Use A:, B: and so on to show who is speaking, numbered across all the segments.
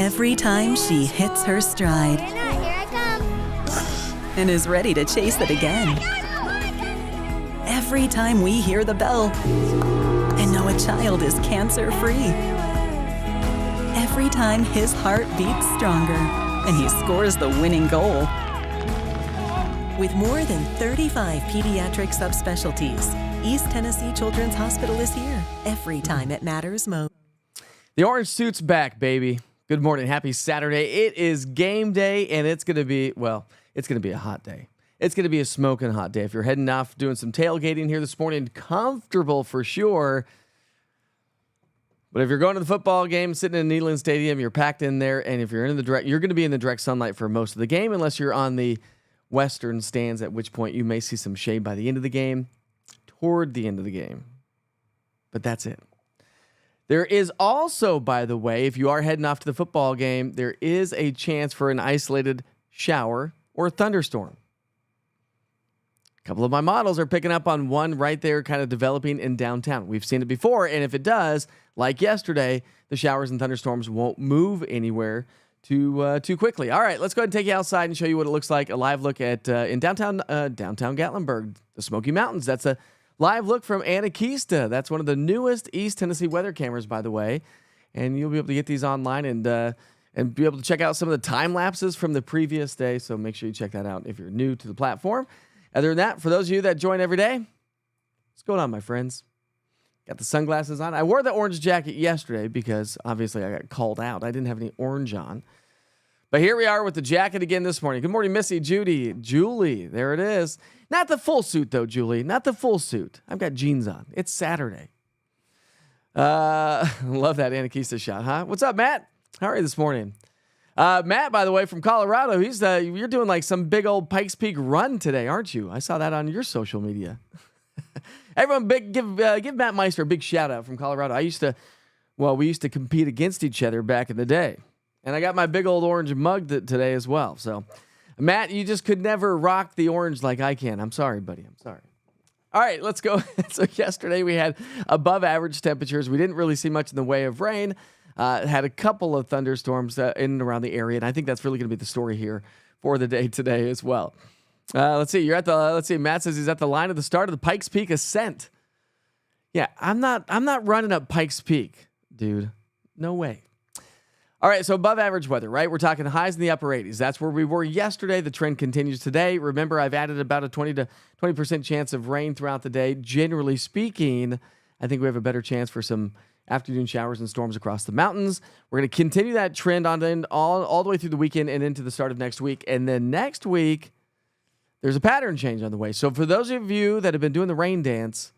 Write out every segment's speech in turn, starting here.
A: every time she hits her stride
B: Here I come.
A: and is ready to chase it again. Every time we hear the bell and know a child is cancer-free. Every time his heart beats stronger and he scores the winning goal. With more than 35 pediatric subspecialties, East Tennessee Children's Hospital is here every time it matters most.
C: The orange suit's back, baby. Good morning. Happy Saturday. It is game day, and it's going to be a hot day. It's going to be a smoking hot day. If you're heading off doing some tailgating here this morning, comfortable for sure. But if you're going to the football game, sitting in Neyland Stadium, you're packed in there, and if you're you're going to be in the direct sunlight for most of the game, unless you're on the western stands, at which point you may see some shade by the end of the game, toward the end of the game. But that's it. There is also, by the way, if you are heading off to the football game, there is a chance for an isolated shower or thunderstorm. A couple of my models are picking up on one right there kind of developing in downtown. We've seen it before, and if it does, like yesterday, the showers and thunderstorms won't move anywhere too quickly. All right, let's go ahead and take you outside and show you what it looks like. A live look at in downtown Gatlinburg, the Smoky Mountains. That's a live look from Anakeesta. That's one of the newest East Tennessee weather cameras, by the way. And you'll be able to get these online and be able to check out some of the time lapses from the previous day. So make sure you check that out if you're new to the platform. Other than that, for those of you that join every day, what's going on, my friends? Got the sunglasses on. I wore the orange jacket yesterday because obviously I got called out. I didn't have any orange on. But here we are with the jacket again this morning. Good morning, Missy, Judy, Julie. There it is. Not the full suit, though, Julie. Not the full suit. I've got jeans on. It's Saturday. Love that Anakeesta shot, huh? What's up, Matt? How are you this morning? Matt, by the way, from Colorado, you're doing like some big old Pikes Peak run today, aren't you? I saw that on your social media. Everyone, give Matt Meister a big shout out from Colorado. We used to compete against each other back in the day. And I got my big old orange mug today as well. So, Matt, you just could never rock the orange like I can. I'm sorry, buddy. I'm sorry. All right, let's go. So yesterday we had above average temperatures. We didn't really see much in the way of rain. Had a couple of thunderstorms in and around the area. And I think that's really going to be the story here for the day today as well. Let's see. Matt says he's at the line of the start of the Pikes Peak ascent. Yeah, I'm not running up Pikes Peak, dude. No way. All right, so above average weather, right? We're talking highs in the upper 80s. That's where we were yesterday. The trend continues today. Remember, I've added about a 20% chance of rain throughout the day. Generally speaking, I think we have a better chance for some afternoon showers and storms across the mountains. We're going to continue that trend all the way through the weekend and into the start of next week. And then next week, there's a pattern change on the way. So for those of you that have been doing the rain dance,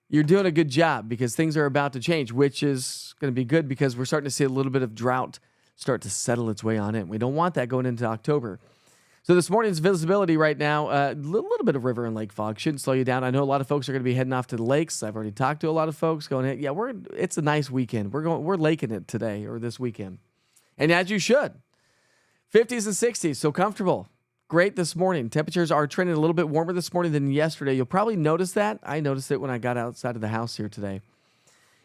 C: you're doing a good job because things are about to change, which is going to be good because we're starting to see a little bit of drought start to settle its way on in. We don't want that going into October. So this morning's visibility right now, a little bit of river and lake fog. Shouldn't slow you down. I know a lot of folks are going to be heading off to the lakes. I've already talked to a lot of folks going, yeah, it's a nice weekend. We're laking it today or this weekend. And as you should. 50s and 60s, so comfortable. Great this morning. Temperatures are trending a little bit warmer this morning than yesterday. You'll probably notice that. I noticed it when I got outside of the house here today.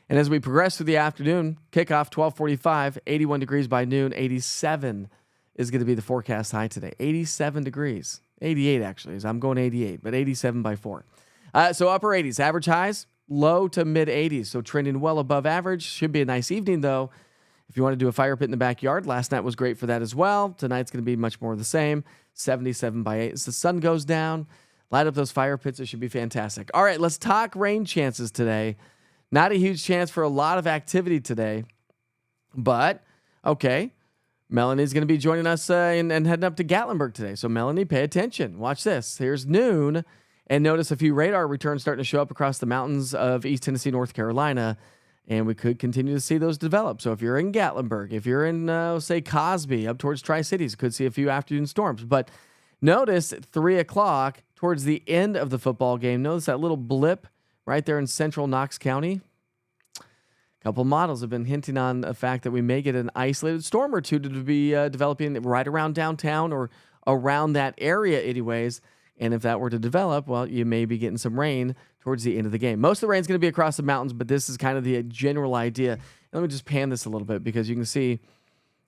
C: And as we progress through the afternoon, kickoff 12:45, 81 degrees by noon, 87 is going to be the forecast high today. 87 degrees. 88 actually, as I'm going 88, but 87 by 4. So upper 80s, average highs, low to mid 80s. So trending well above average. Should be a nice evening though. If you want to do a fire pit in the backyard, last night was great for that as well. Tonight's going to be much more of the same. 77 by 8. As the sun goes down, light up those fire pits. It should be fantastic. All right, let's talk rain chances today. Not a huge chance for a lot of activity today. But, okay, Melanie's going to be joining us and heading up to Gatlinburg today. So, Melanie, pay attention. Watch this. Here's noon. And notice a few radar returns starting to show up across the mountains of East Tennessee, North Carolina. And we could continue to see those develop. So if you're in Gatlinburg, if you're in, say, Cosby, up towards Tri-Cities, you could see a few afternoon storms. But notice at 3 o'clock, towards the end of the football game, notice that little blip right there in central Knox County. A couple models have been hinting on the fact that we may get an isolated storm or two to be developing right around downtown or around that area anyways. And if that were to develop, well, you may be getting some rain towards the end of the game. Most of the rain is going to be across the mountains, but this is kind of the general idea. And let me just pan this a little bit because you can see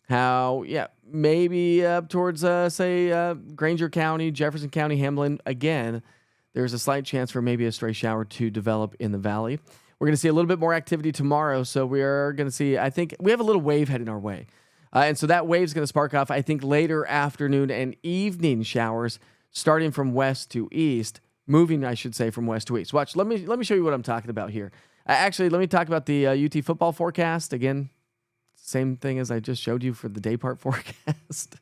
C: how, maybe up towards, Granger County, Jefferson County, Hamlin, again, there's a slight chance for maybe a stray shower to develop in the valley. We're going to see a little bit more activity tomorrow, so we are going to see, I think, we have a little wave heading our way. And so that wave's going to spark off, I think, later afternoon and evening showers starting from west to east, moving, I should say, from west to east. Watch, let me show you what I'm talking about here. Actually, let me talk about the UT football forecast. Again, same thing as I just showed you for the day part forecast.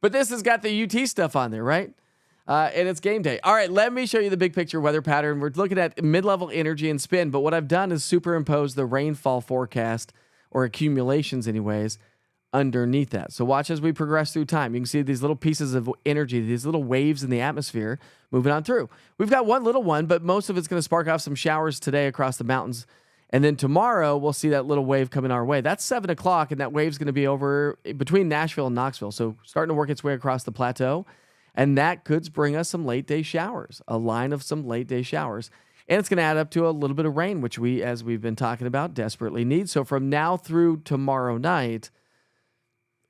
C: But this has got the UT stuff on there, right? And it's game day. All right, let me show you the big picture weather pattern. We're looking at mid-level energy and spin, but what I've done is superimpose the rainfall forecast, or accumulations anyways, underneath that. So watch as we progress through time. You can see these little pieces of energy, these little waves in the atmosphere moving on through. We've got one little one, but most of it's going to spark off some showers today across the mountains. And then tomorrow, we'll see that little wave coming our way. That's 7 o'clock, and that wave's going to be over between Nashville and Knoxville. So starting to work its way across the plateau. And that could bring us some late-day showers, a line of some late-day showers. And it's going to add up to a little bit of rain, which we, as we've been talking about, desperately need. So from now through tomorrow night,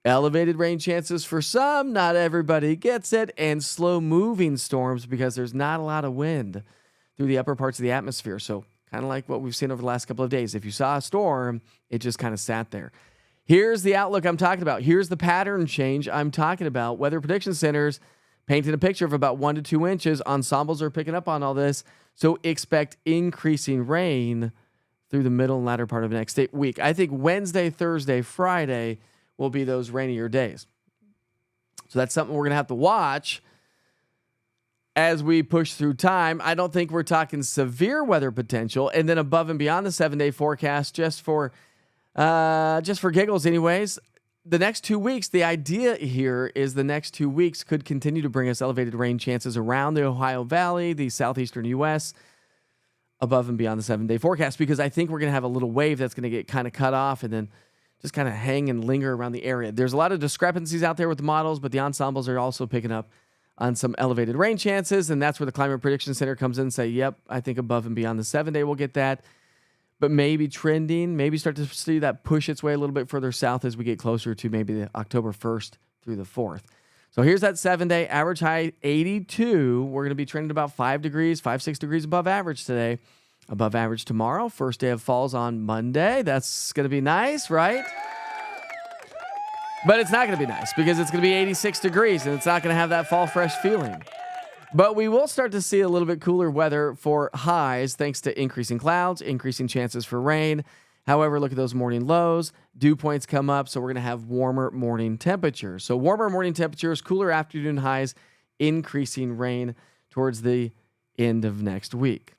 C: elevated rain chances for some, not everybody gets it, and slow-moving storms because there's not a lot of wind through the upper parts of the atmosphere. So kind of like what we've seen over the last couple of days. If you saw a storm, it just kind of sat there. Here's the outlook I'm talking about. Here's the pattern change I'm talking about. Weather prediction centers painted a picture of about 1 to 2 inches. Ensembles are picking up on all this. So expect increasing rain through the middle and latter part of next week. I think Wednesday, Thursday, Friday will be those rainier days. So that's something we're going to have to watch as we push through time. I don't think we're talking severe weather potential. And then above and beyond the 7-day forecast, just for giggles anyways, the next 2 weeks, the idea here is the next 2 weeks could continue to bring us elevated rain chances around the Ohio Valley, the southeastern U.S., above and beyond the 7-day forecast, because I think we're going to have a little wave that's going to get kind of cut off and then just kind of hang and linger around the area. There's a lot of discrepancies out there with the models, but the ensembles are also picking up on some elevated rain chances, and that's where the Climate Prediction Center comes in and say, yep, I think above and beyond the 7-day we'll get that. But maybe trending, maybe start to see that push its way a little bit further south as we get closer to maybe the October 1st through the 4th. So here's that 7-day average high 82. We're going to be trending about 5 degrees, 6 degrees above average today. Above average tomorrow. First day of falls on Monday. That's going to be nice, right? But it's not going to be nice because it's going to be 86 degrees and it's not going to have that fall fresh feeling. But we will start to see a little bit cooler weather for highs thanks to increasing clouds, increasing chances for rain. However, look at those morning lows. Dew points come up, so we're going to have warmer morning temperatures. So warmer morning temperatures, cooler afternoon highs, increasing rain towards the end of next week.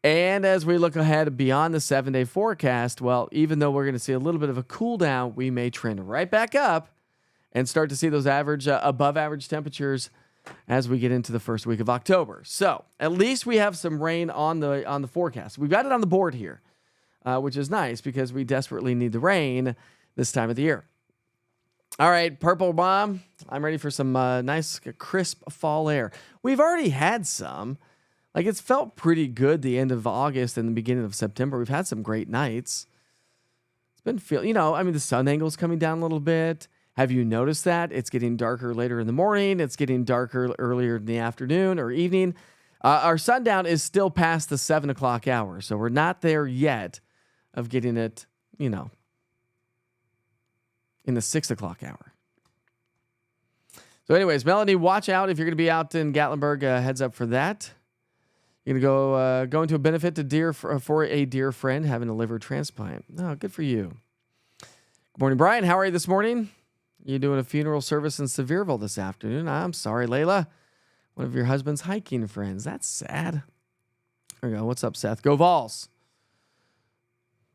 C: And as we look ahead beyond the 7-day forecast, well, even though we're going to see a little bit of a cool down, we may trend right back up and start to see those average, above average temperatures as we get into the first week of October. So at least we have some rain on the forecast. We've got it on the board here, which is nice because we desperately need the rain this time of the year. All right, Purple Bomb, I'm ready for some nice, crisp fall air. We've already had some. Like, it's felt pretty good the end of August and the beginning of September. We've had some great nights. It's been the sun angle's coming down a little bit. Have you noticed that? It's getting darker later in the morning. It's getting darker earlier in the afternoon or evening. Our sundown is still past the 7 o'clock hour, so we're not there yet of getting it, in the 6 o'clock hour. So anyways, Melanie, watch out if you're going to be out in Gatlinburg. Heads up for that. You're going to go into a benefit to for a dear friend having a liver transplant. Oh, good for you. Good morning, Brian. How are you this morning? You doing a funeral service in Sevierville this afternoon? I'm sorry, Layla. One of your husband's hiking friends. That's sad. There we go. What's up, Seth? Go Vols.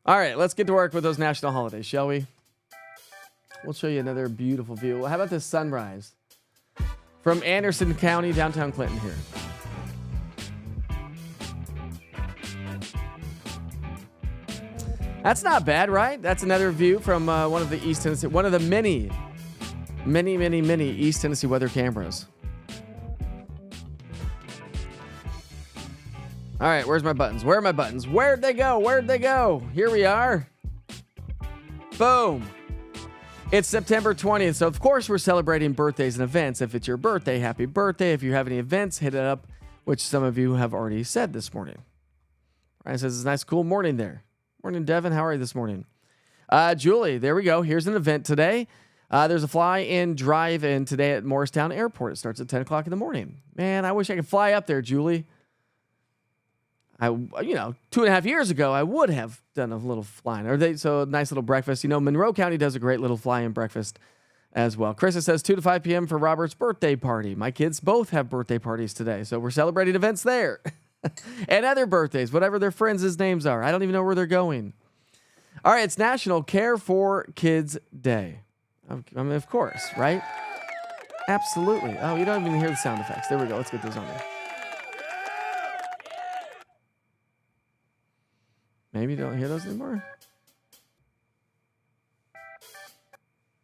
C: All right, let's get to work with those national holidays, shall we? We'll show you another beautiful view. How about this sunrise from Anderson County, downtown Clinton here. That's not bad, right? That's another view from one of the East Tennessee, one of the many East Tennessee weather cameras. All right, where's my buttons? Where are my buttons? Where'd they go? Here we are. Boom. It's September 20th, so of course we're celebrating birthdays and events. If it's your birthday, happy birthday. If you have any events, hit it up, which some of you have already said this morning. Ryan says it's a nice, cool morning there. Morning, Devin. How are you this morning? Julie, there we go. Here's an event today. There's a fly-in drive-in today at Morristown Airport. It starts at 10 o'clock in the morning. Man, I wish I could fly up there, Julie. 2.5 years ago, I would have done a little flying. So a nice little breakfast. Monroe County does a great little fly-in breakfast as well. Chris says 2 to 5 p.m. for Robert's birthday party. My kids both have birthday parties today, so we're celebrating events there. And other birthdays, whatever their friends' names are. I don't even know where they're going. All right, it's National Care for Kids Day. I mean, of course, right? Absolutely. Oh, you don't even hear the sound effects. There we go. Let's get those on there. Maybe you don't hear those anymore?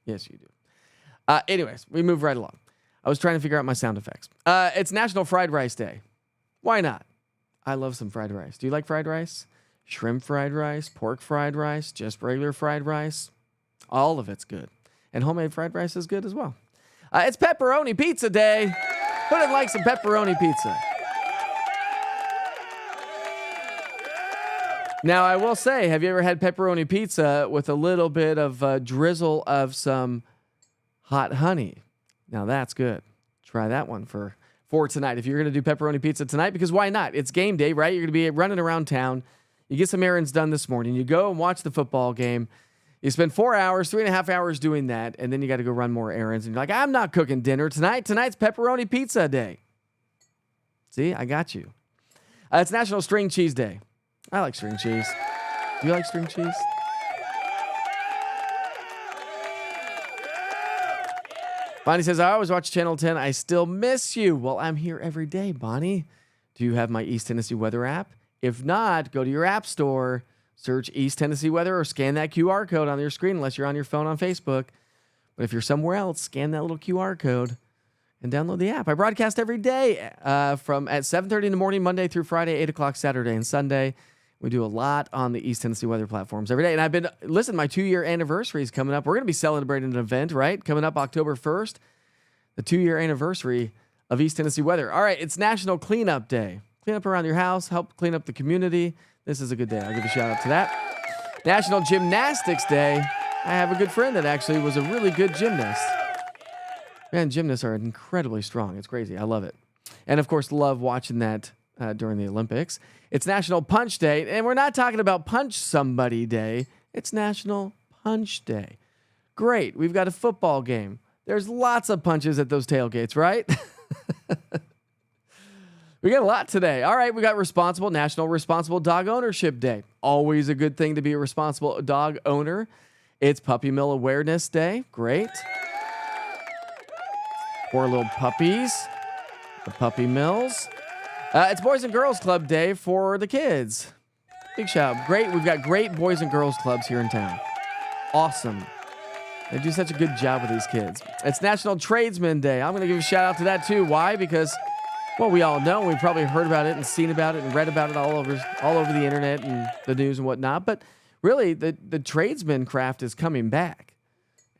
C: Yes, you do. Anyways, we move right along. I was trying to figure out my sound effects. It's National Fried Rice Day. Why not? I love some fried rice. Do you like fried rice? Shrimp fried rice, pork fried rice, just regular fried rice. All of it's good. And homemade fried rice is good as well. It's Pepperoni Pizza Day. Who doesn't like some pepperoni pizza? Now, I will say, have you ever had pepperoni pizza with a little bit of drizzle of some hot honey? Now, that's good. Try that one for tonight if you're going to do pepperoni pizza tonight, because why not? It's game day, right? You're going to be running around town. You get some errands done this morning. You go and watch the football game. You spend 4 hours, 3.5 hours doing that, and then you got to go run more errands. And you're like, I'm not cooking dinner tonight. Tonight's pepperoni pizza day. See, I got you. It's National String Cheese Day. I like string cheese. Do you like string cheese? Bonnie says, I always watch Channel 10. I still miss you. Well, I'm here every day, Bonnie. Do you have my East Tennessee Weather app? If not, go to your app store, search East Tennessee Weather, or scan that QR code on your screen, unless you're on your phone on Facebook. But if you're somewhere else, scan that little QR code and download the app. I broadcast every day from at 7:30 in the morning, Monday through Friday, 8 o'clock Saturday and Sunday. We do a lot on the East Tennessee Weather platforms every day. And my 2-year anniversary is coming up. We're going to be celebrating an event, right? Coming up October 1st, the 2-year anniversary of East Tennessee Weather. All right, it's National Cleanup Day. Clean up around your house, help clean up the community. This is a good day. I'll give a shout out to that. National Gymnastics Day. I have a good friend that actually was a really good gymnast. Man, gymnasts are incredibly strong. It's crazy. I love it. And of course, love watching that during the Olympics. It's National Punch Day, and we're not talking about Punch Somebody Day. It's National Punch Day. Great. We've got a football game. There's lots of punches at those tailgates, right? We got a lot today. All right, we got National Responsible Dog Ownership Day. Always a good thing to be a responsible dog owner. It's Puppy Mill Awareness Day. Great. Poor little puppies. The puppy mills. It's Boys and Girls Club Day for the kids. Big shout out. Great. We've got great Boys and Girls Clubs here in town. Awesome. They do such a good job with these kids. It's National Tradesman Day. I'm going to give a shout out to that too. Why? Because, well, we all know. We've probably heard about it and seen about it and read about it all over the internet and the news and whatnot. But really, the tradesman craft is coming back.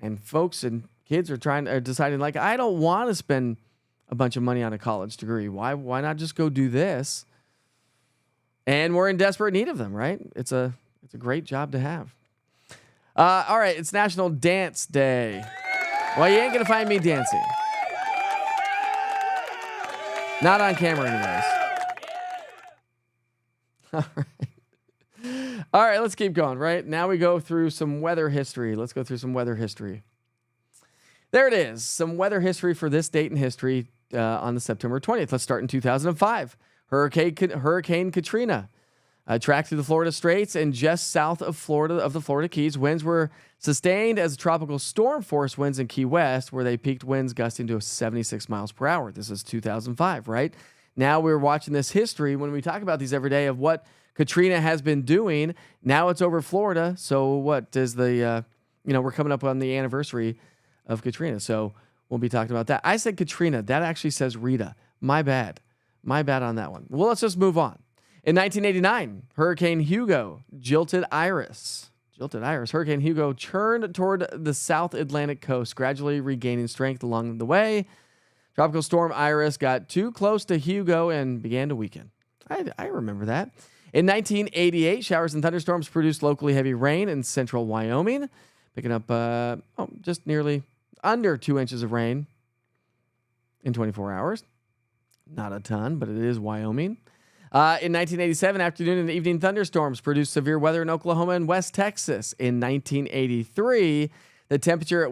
C: And folks and kids are deciding, like, I don't want to spend a bunch of money on a college degree. Why not just go do this? And we're in desperate need of them, right? It's a great job to have. All right, it's National Dance Day. Well, you ain't gonna find me dancing. Not on camera, anyways. All right, let's keep going, right? Now we go through some weather history. Let's go through some weather history. There it is. Some weather history for this date in history on the September 20th. Let's start in 2005. Hurricane Katrina tracked through the Florida Straits and just south of the Florida Keys. Winds were sustained as tropical storm force winds in Key West, where they peaked winds gusting to 76 miles per hour. This is 2005, right? Now we're watching this history when we talk about these every day of what Katrina has been doing. Now it's over Florida. So what does we're coming up on the anniversary of Katrina. So we'll be talking about that. I said Katrina. That actually says Rita. My bad. My bad on that one. Well, let's just move on. In 1989, Hurricane Hugo jilted Iris. Jilted Iris. Hurricane Hugo churned toward the South Atlantic coast, gradually regaining strength along the way. Tropical storm Iris got too close to Hugo and began to weaken. I remember that. In 1988, showers and thunderstorms produced locally heavy rain in central Wyoming, picking up just nearly under 2 inches of rain in 24 hours. Not a ton, but it is Wyoming. In 1987, afternoon and evening thunderstorms produced severe weather in Oklahoma and West Texas. In 1983, the temperature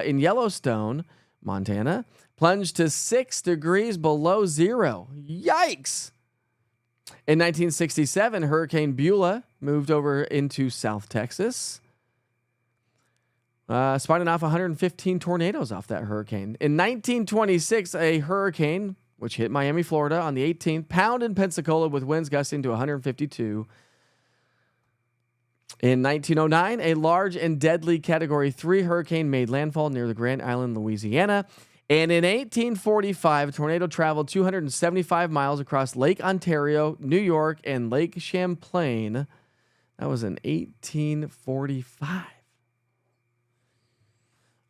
C: in Yellowstone, Montana, plunged to 6 degrees below zero. Yikes! In 1967, Hurricane Beulah moved over into South Texas, spawning off 115 tornadoes off that hurricane. In 1926, a hurricane, which hit Miami, Florida on the 18th, pounded Pensacola with winds gusting to 152. In 1909, a large and deadly Category 3 hurricane made landfall near the Grand Island, Louisiana. And in 1845, a tornado traveled 275 miles across Lake Ontario, New York, and Lake Champlain. That was in 1845.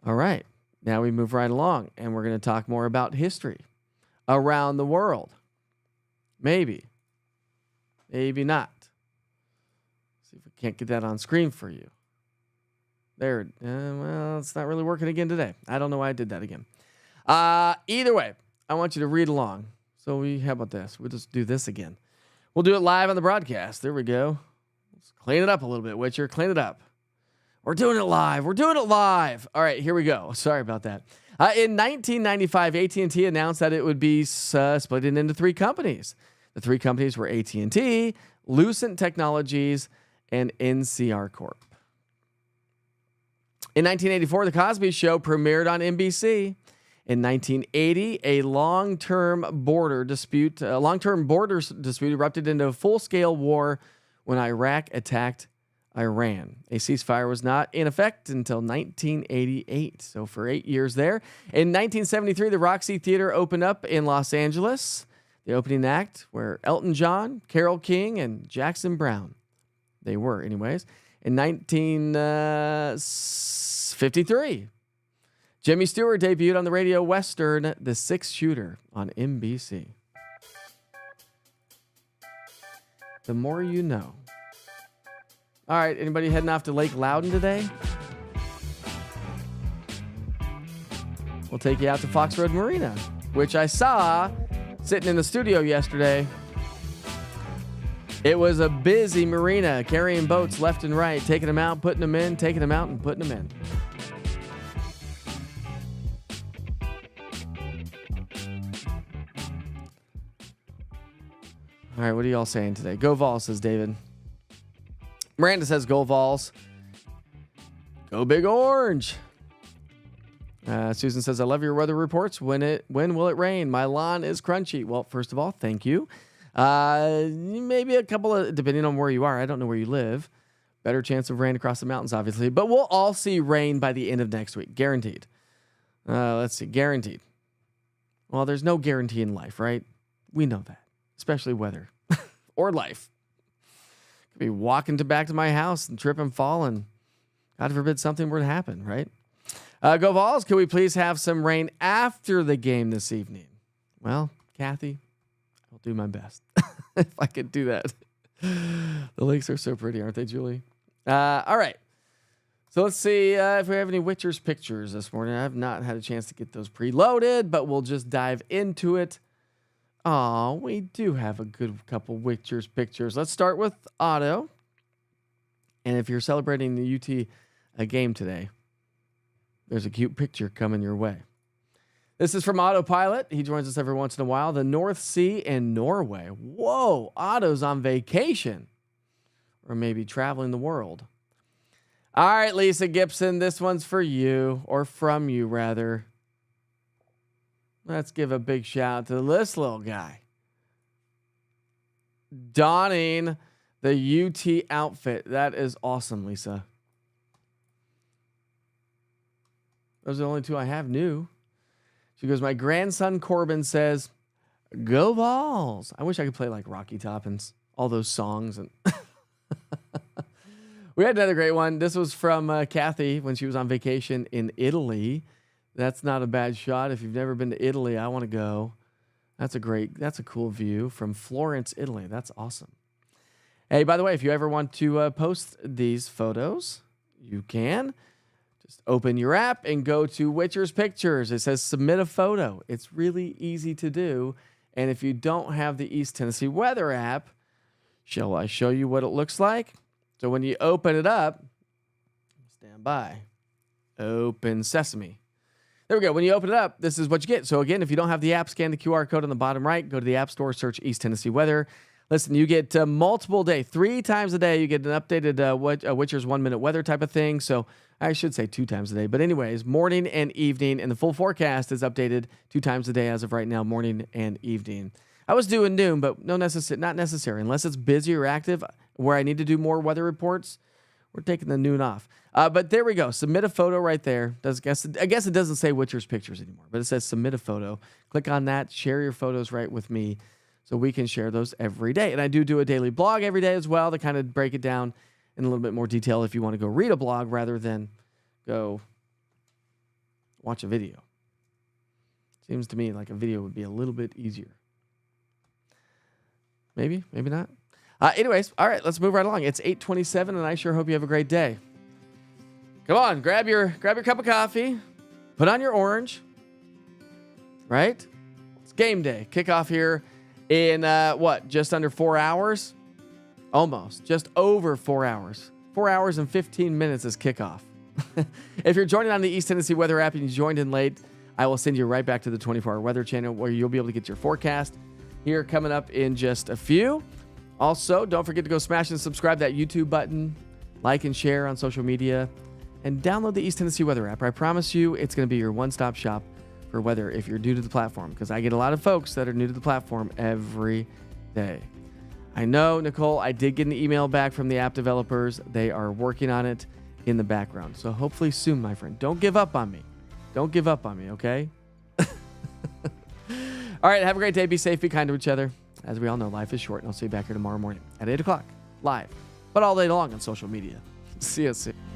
C: All right, now we move right along, and we're going to talk more about history around the world. Maybe not. See if we can't get that on screen for you. There, well, it's not really working again today. I don't know why I did that again. Either way, I want you to read along. So how about this? We'll just do this again. We'll do it live on the broadcast. There we go. Let's clean it up a little bit, Witcher. Clean it up. We're doing it live. All right, here we go. Sorry about that. In 1995, AT&T announced that it would be split into 3 companies. The 3 companies were AT&T, Lucent Technologies, and NCR Corp. In 1984, The Cosby Show premiered on NBC. In 1980, a long-term border dispute erupted into a full-scale war when Iraq attacked Iran. A ceasefire was not in effect until 1988, so for 8 years there. In 1973, the Roxy Theater opened up in Los Angeles. The opening act were Elton John, Carole King, and Jackson Browne. They were, anyways. In 1953, Jimmy Stewart debuted on the radio western The Six Shooter on NBC. The more you know. All right, anybody heading off to Lake Loudon today? We'll take you out to Fox Road Marina, which I saw sitting in the studio yesterday. It was a busy marina, carrying boats left and right, taking them out, putting them in, taking them out, and putting them in. All right, what are y'all saying today? Go Vols, says David. Miranda says go Vols. Go Big Orange. Susan says, I love your weather reports. When will it rain? My lawn is crunchy. Well, first of all, thank you. Maybe a couple of, depending on where you are. I don't know where you live. Better chance of rain across the mountains, obviously. But we'll all see rain by the end of next week. Guaranteed. Let's see. Guaranteed. Well, there's no guarantee in life, right? We know that. Especially weather. Or life. Could be walking back to my house and trip and fall, and God forbid something were to happen, right? Go Vols, can we please have some rain after the game this evening? Well, Kathy, I'll do my best if I could do that. The lakes are so pretty, aren't they, Julie? All right. So let's see if we have any Witcher's pictures this morning. I've not had a chance to get those preloaded, but we'll just dive into it. Oh, we do have a good couple Witcher's pictures. Let's start with Otto. And if you're celebrating the UT game today, there's a cute picture coming your way. This is from Autopilot. He joins us every once in a while. The North Sea and Norway. Whoa, Otto's on vacation. Or maybe traveling the world. All right, Lisa Gibson, this one's for you, or from you, rather. Let's give a big shout out to this little guy. Donning the UT outfit. That is awesome, Lisa. Those are the only two I have new. She goes, my grandson Corbin says, go Vols. I wish I could play like Rocky Top and all those songs. And We had another great one. This was from Kathy when she was on vacation in Italy. That's not a bad shot. If you've never been to Italy, I want to go. That's a cool view from Florence, Italy. That's awesome. Hey, by the way, if you ever want to post these photos, you can. Just open your app and go to Witcher's Pictures. It says submit a photo. It's really easy to do. And if you don't have the East Tennessee Weather app, shall I show you what it looks like? So when you open it up, stand by. Open Sesame. There we go. When you open it up, this is what you get. So again, if you don't have the app, scan the QR code on the bottom right. Go to the App Store, search East Tennessee Weather. Listen, you get multiple day, 3 times a day. You get an updated Witcher's 1 minute weather type of thing. So I should say 2 times a day. But anyways, morning and evening. And the full forecast is updated 2 times a day as of right now, morning and evening. I was doing noon, but not necessary. Unless it's busy or active where I need to do more weather reports, we're taking the noon off. But there we go. Submit a photo right there. I guess it doesn't say Witcher's Pictures anymore, but it says submit a photo. Click on that. Share your photos right with me so we can share those every day. And I do a daily blog every day as well to kind of break it down in a little bit more detail if you want to go read a blog rather than go watch a video. Seems to me like a video would be a little bit easier. Maybe not. Anyways, all right, let's move right along. It's 8:27, and I sure hope you have a great day. Come on, grab your cup of coffee, put on your orange, right? It's game day. Kickoff here in, just under 4 hours? Almost. Just over 4 hours. 4 hours and 15 minutes is kickoff. If you're joining on the East Tennessee Weather app and you joined in late, I will send you right back to the 24-hour weather channel where you'll be able to get your forecast here coming up in just a few. Also, don't forget to go smash and subscribe that YouTube button, like and share on social media, and download the East Tennessee Weather app. I promise you it's going to be your one-stop shop for weather if you're new to the platform, because I get a lot of folks that are new to the platform every day. I know, Nicole, I did get an email back from the app developers. They are working on it in the background. So hopefully soon, my friend. Don't give up on me. Don't give up on me, okay? All right, have a great day. Be safe, be kind to each other. As we all know, life is short, and I'll see you back here tomorrow morning at 8 o'clock, live, but all day long on social media. See you soon.